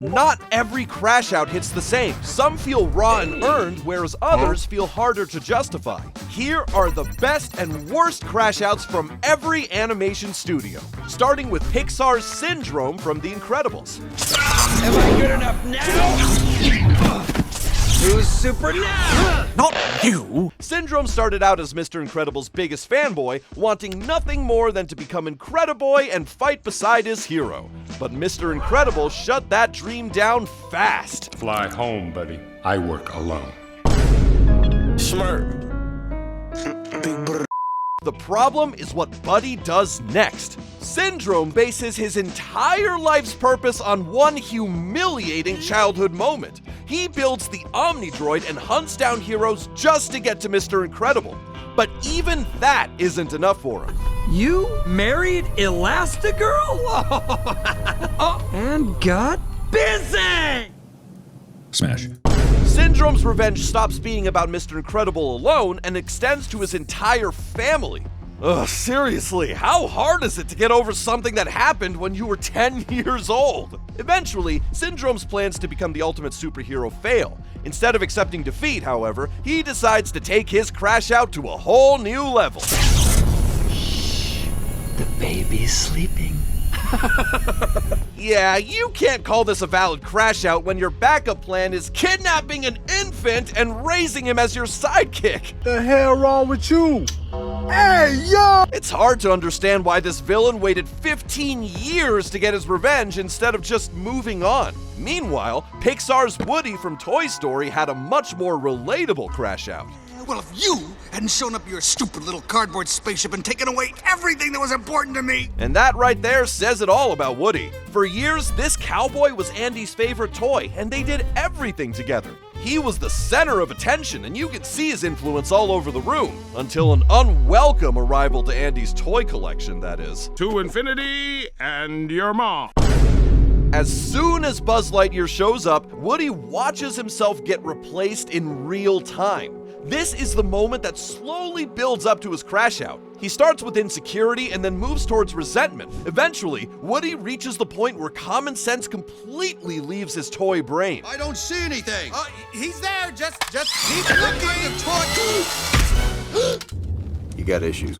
Not every crash out hits the same. Some feel raw and earned, whereas others feel harder to justify. Here are the best and worst crash outs from every animation studio, starting with Pixar's Syndrome from The Incredibles. Am I good enough now? Who's super now? Not you! Syndrome started out as Mr. Incredible's biggest fanboy, wanting nothing more than to become Incrediboy and fight beside his hero. But Mr. Incredible shut that dream down fast. Fly home, buddy. I work alone. Smart. Big brr. The problem is what Buddy does next. Syndrome bases his entire life's purpose on one humiliating childhood moment. He builds the Omnidroid and hunts down heroes just to get to Mr. Incredible. But even that isn't enough for him. You married Elastigirl? And got busy! Smash. Syndrome's revenge stops being about Mr. Incredible alone and extends to his entire family. Ugh, seriously, how hard is it to get over something that happened when you were 10 years old? Eventually, Syndrome's plans to become the ultimate superhero fail. Instead of accepting defeat, however, he decides to take his crash out to a whole new level. Shh, the baby's sleeping. Yeah, you can't call this a valid crash out when your backup plan is kidnapping an infant and raising him as your sidekick. The hell wrong with you? Hey, yo! It's hard to understand why this villain waited 15 years to get his revenge instead of just moving on. Meanwhile, Pixar's Woody from Toy Story had a much more relatable crash out. Well, if you hadn't shown up your stupid little cardboard spaceship and taken away everything that was important to me. And that right there says it all about Woody. For years, this cowboy was Andy's favorite toy, and they did everything together. He was the center of attention, and you could see his influence all over the room, until an unwelcome arrival to Andy's toy collection, that is. To infinity and your mom. As soon as Buzz Lightyear shows up, Woody watches himself get replaced in real time. This is the moment that slowly builds up to his crash out. He starts with insecurity and then moves towards resentment. Eventually, Woody reaches the point where common sense completely leaves his toy brain. I don't see anything. He's there. Just keep looking. You got issues.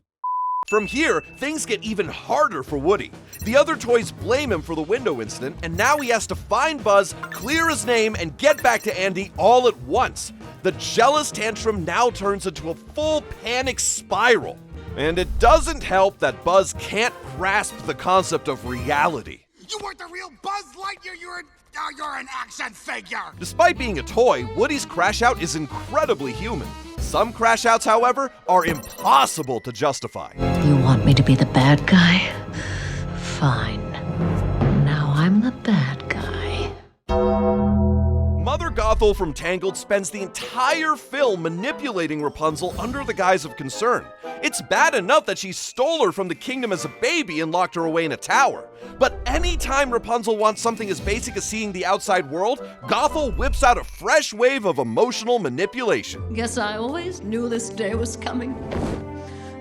From here, things get even harder for Woody. The other toys blame him for the window incident, and now he has to find Buzz, clear his name, and get back to Andy all at once. The jealous tantrum now turns into a full panic spiral. And it doesn't help that Buzz can't grasp the concept of reality. You weren't the real Buzz Lightyear. You're an action figure. Despite being a toy, Woody's crash out is incredibly human. Some crash outs, however, are impossible to justify. You want me to be the bad guy? Fine. Now I'm the bad guy. Mother Gothel from Tangled spends the entire film manipulating Rapunzel under the guise of concern. It's bad enough that she stole her from the kingdom as a baby and locked her away in a tower. But anytime Rapunzel wants something as basic as seeing the outside world, Gothel whips out a fresh wave of emotional manipulation. Guess I always knew this day was coming.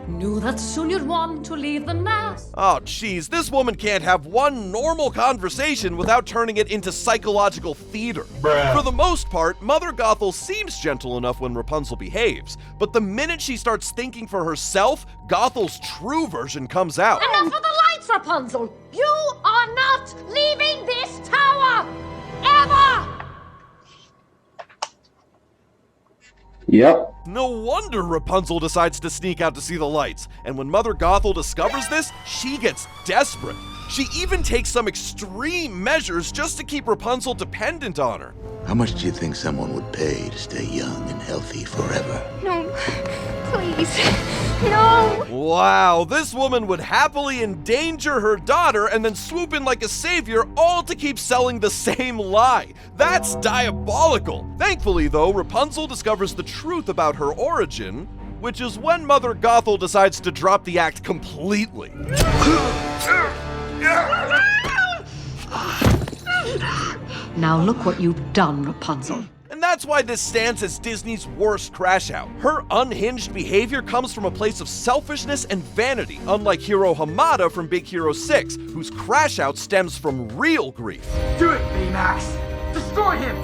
Knew that soon you'd want to leave the nest. Oh geez, this woman can't have one normal conversation without turning it into psychological theater. For the most part, Mother Gothel seems gentle enough when Rapunzel behaves, but the minute she starts thinking for herself, Gothel's true version comes out. Enough of the lights, Rapunzel! You are not leaving this tower! Ever! Yep. No wonder Rapunzel decides to sneak out to see the lights, and when Mother Gothel discovers this, she gets desperate. She even takes some extreme measures just to keep Rapunzel dependent on her. How much do you think someone would pay to stay young and healthy forever? No, please, no! Wow, this woman would happily endanger her daughter and then swoop in like a savior, all to keep selling the same lie. That's diabolical. Thankfully, though, Rapunzel discovers the truth about her origin, which is when Mother Gothel decides to drop the act completely. Now look what you've done, Rapunzel. And that's That's why this stands as Disney's worst crash out. Her unhinged behavior comes from a place of selfishness and vanity, unlike Hiro Hamada from Big Hero 6, whose crash out stems from real grief. Do it, Baymax. Destroy him.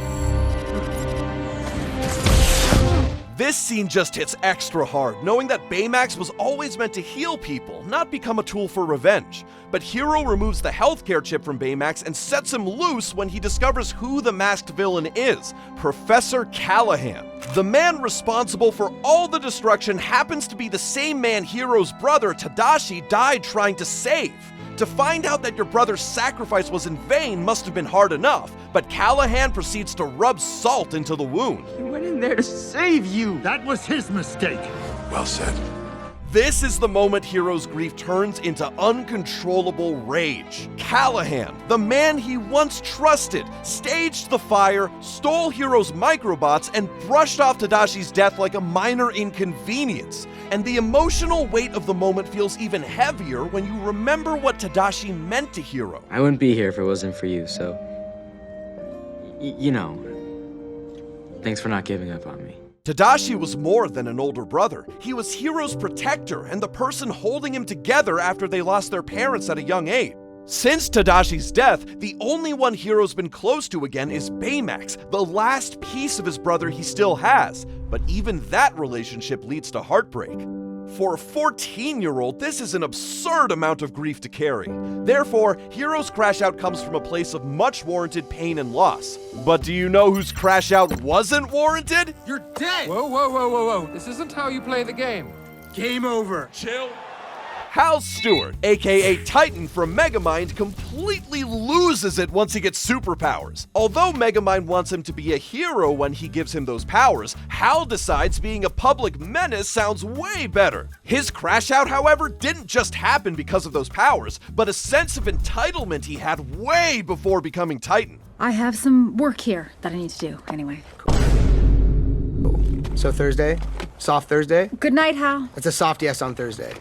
This scene just hits extra hard, knowing that Baymax was always meant to heal people, not become a tool for revenge. But Hiro removes the healthcare chip from Baymax and sets him loose when he discovers who the masked villain is, Professor Callahan. The man responsible for all the destruction happens to be the same man Hiro's brother Tadashi died trying to save. To find out that your brother's sacrifice was in vain must have been hard enough, but Callahan proceeds to rub salt into the wound. He went in there to save you. That was his mistake. Well said. This is the moment Hiro's grief turns into uncontrollable rage. Callahan, the man he once trusted, staged the fire, stole Hiro's microbots, and brushed off Tadashi's death like a minor inconvenience. And the emotional weight of the moment feels even heavier when you remember what Tadashi meant to Hiro. I wouldn't be here if it wasn't for you, so... you know... thanks for not giving up on me. Tadashi was more than an older brother. He was Hiro's protector and the person holding him together after they lost their parents at a young age. Since Tadashi's death, the only one Hiro's been close to again is Baymax, the last piece of his brother he still has. But even that relationship leads to heartbreak. For a 14-year-old, this is an absurd amount of grief to carry. Therefore, Hiro's crash out comes from a place of much warranted pain and loss. But do you know whose crash out wasn't warranted? You're dead. Whoa, whoa, whoa, whoa, whoa. This isn't how you play the game. Game over. Chill. Hal Stewart, aka Titan from Megamind, completely loses it once he gets superpowers. Although Megamind wants him to be a hero when he gives him those powers, Hal decides being a public menace sounds way better. His crash out, however, didn't just happen because of those powers, but a sense of entitlement he had way before becoming Titan. I have some work here that I need to do, anyway. So Thursday? Soft Thursday? Good night, Hal. It's a soft yes on Thursday.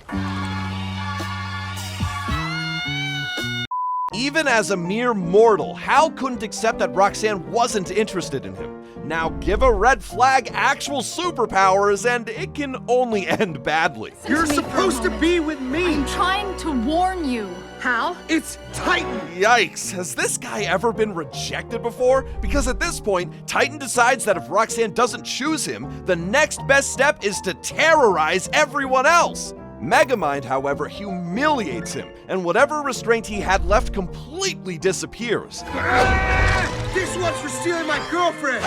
Even as a mere mortal, Hal couldn't accept that Roxanne wasn't interested in him. Now give a red flag actual superpowers and it can only end badly. You're supposed to be with me. I'm trying to warn you. Hal? It's Titan. Yikes, has this guy ever been rejected before? Because at this point, Titan decides that if Roxanne doesn't choose him, the next best step is to terrorize everyone else. Megamind, however, humiliates him, and whatever restraint he had left completely disappears. This one's for stealing my girlfriend.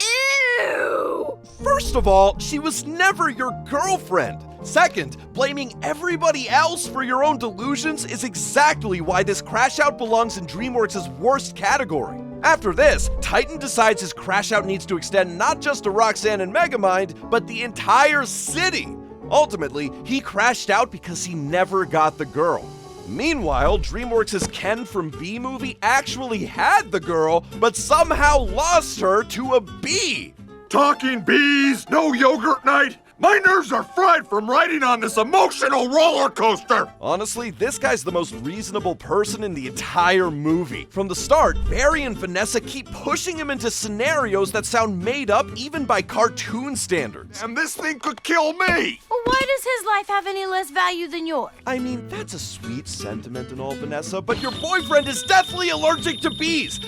Ew! First of all, she was never your girlfriend. Second, blaming everybody else for your own delusions is exactly why this crash out belongs in DreamWorks' worst category. After this, Titan decides his crash out needs to extend not just to Roxanne and Megamind, but the entire city. Ultimately, he crashed out because he never got the girl. Meanwhile, DreamWorks' Ken from B Movie actually had the girl, but somehow lost her to a bee. Talking bees, no yogurt night. My nerves are fried from riding on this emotional roller coaster. Honestly, this guy's the most reasonable person in the entire movie. From the start, Barry and Vanessa keep pushing him into scenarios that sound made up even by cartoon standards. And this thing could kill me. Well, why does his life have any less value than yours? I mean, that's a sweet sentiment and all, Vanessa, but your boyfriend is deathly allergic to bees.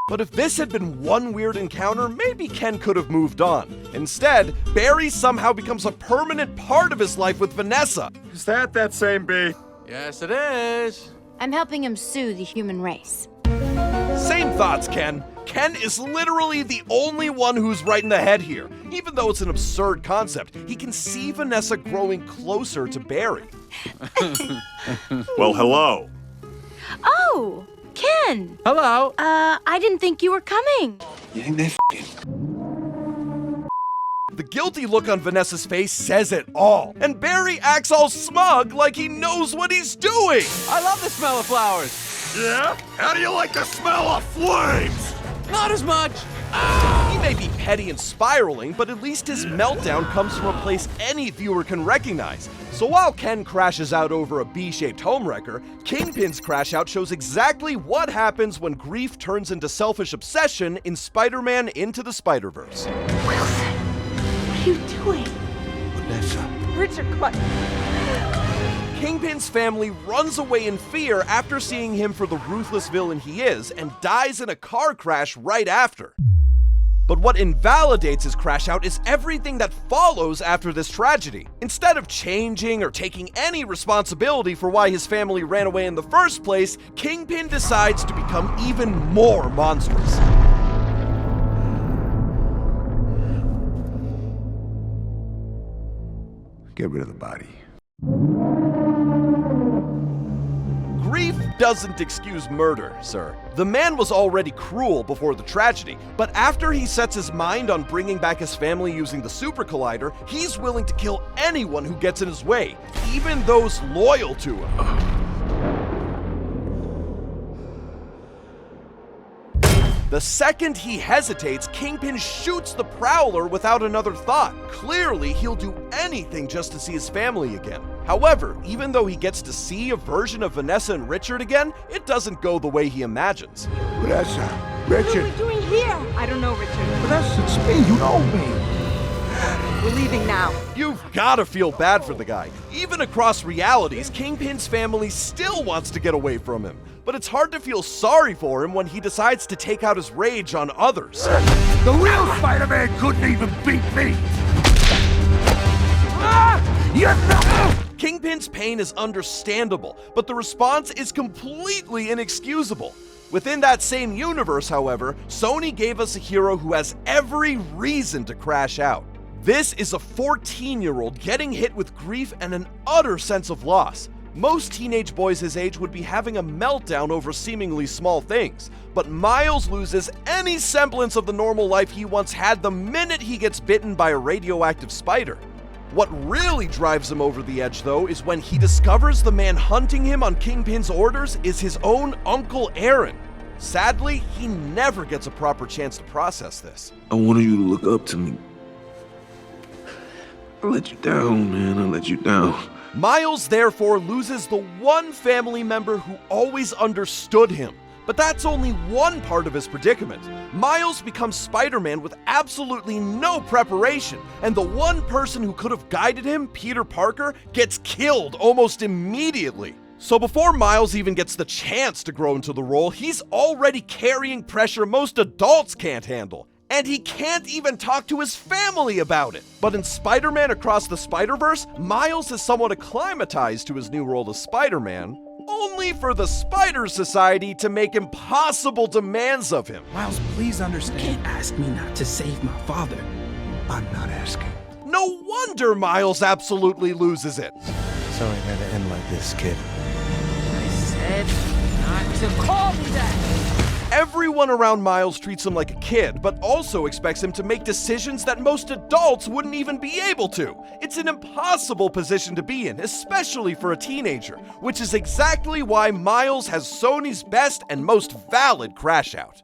But if this had been one weird encounter, maybe Ken could have moved on. Instead, Barry somehow becomes a permanent part of his life with Vanessa. Is that same bee? Yes, it is. I'm helping him sue the human race. Same thoughts, Ken. Ken is literally the only one who's right in the head here. Even though it's an absurd concept, he can see Vanessa growing closer to Barry. Well, hello. Oh! Ken! Hello! I didn't think you were coming. You think they The guilty look on Vanessa's face says it all. And Barry acts all smug like he knows what he's doing. I love the smell of flowers. Yeah? How do you like the smell of flames? Not as much. He may be petty and spiraling, but at least his meltdown comes from a place any viewer can recognize. So while Ken crashes out over a B-shaped homewrecker, Kingpin's crash out shows exactly what happens when grief turns into selfish obsession in Spider-Man Into the Spider-Verse. Wilson, what are you doing? Vanessa. Richard, come on. Kingpin's family runs away in fear after seeing him for the ruthless villain he is and dies in a car crash right after. But what invalidates his crash out is everything that follows after this tragedy. Instead of changing or taking any responsibility for why his family ran away in the first place, Kingpin decides to become even more monstrous. Get rid of the body. Grief doesn't excuse murder, sir. The man was already cruel before the tragedy, but after he sets his mind on bringing back his family using the Super Collider, he's willing to kill anyone who gets in his way, even those loyal to him. The second he hesitates, Kingpin shoots the Prowler without another thought. Clearly, he'll do anything just to see his family again. However, even though he gets to see a version of Vanessa and Richard again, it doesn't go the way he imagines. Vanessa, Richard. What are we doing here? I don't know, Richard. Vanessa, it's me. You know me. We're leaving now. You've gotta feel bad for the guy. Even across realities, Kingpin's family still wants to get away from him. But it's hard to feel sorry for him when he decides to take out his rage on others. The real Spider-Man couldn't even beat me! You know! Kingpin's pain is understandable, but the response is completely inexcusable. Within that same universe, however, Sony gave us a hero who has every reason to crash out. This is a 14-year-old getting hit with grief and an utter sense of loss. Most teenage boys his age would be having a meltdown over seemingly small things, but Miles loses any semblance of the normal life he once had the minute he gets bitten by a radioactive spider. What really drives him over the edge, though, is when he discovers the man hunting him on Kingpin's orders is his own Uncle Aaron. Sadly, he never gets a proper chance to process this. I wanted you to look up to me. I let you down, man. I let you down. Miles therefore loses the one family member who always understood him. But that's only one part of his predicament. Miles becomes Spider-Man with absolutely no preparation, and the one person who could have guided him, Peter Parker, gets killed almost immediately. So before Miles even gets the chance to grow into the role, he's already carrying pressure most adults can't handle. And he can't even talk to his family about it. But in Spider-Man Across the Spider-Verse, Miles is somewhat acclimatized to his new role as Spider-Man, only for the Spider Society to make impossible demands of him. Miles, please understand. You can't ask me not to save my father. I'm not asking. No wonder Miles absolutely loses it. Sorry it had to end like this, kid. I said not to call me that. Everyone around Miles treats him like a kid, but also expects him to make decisions that most adults wouldn't even be able to. It's an impossible position to be in, especially for a teenager, which is exactly why Miles has Sony's best and most valid crash out.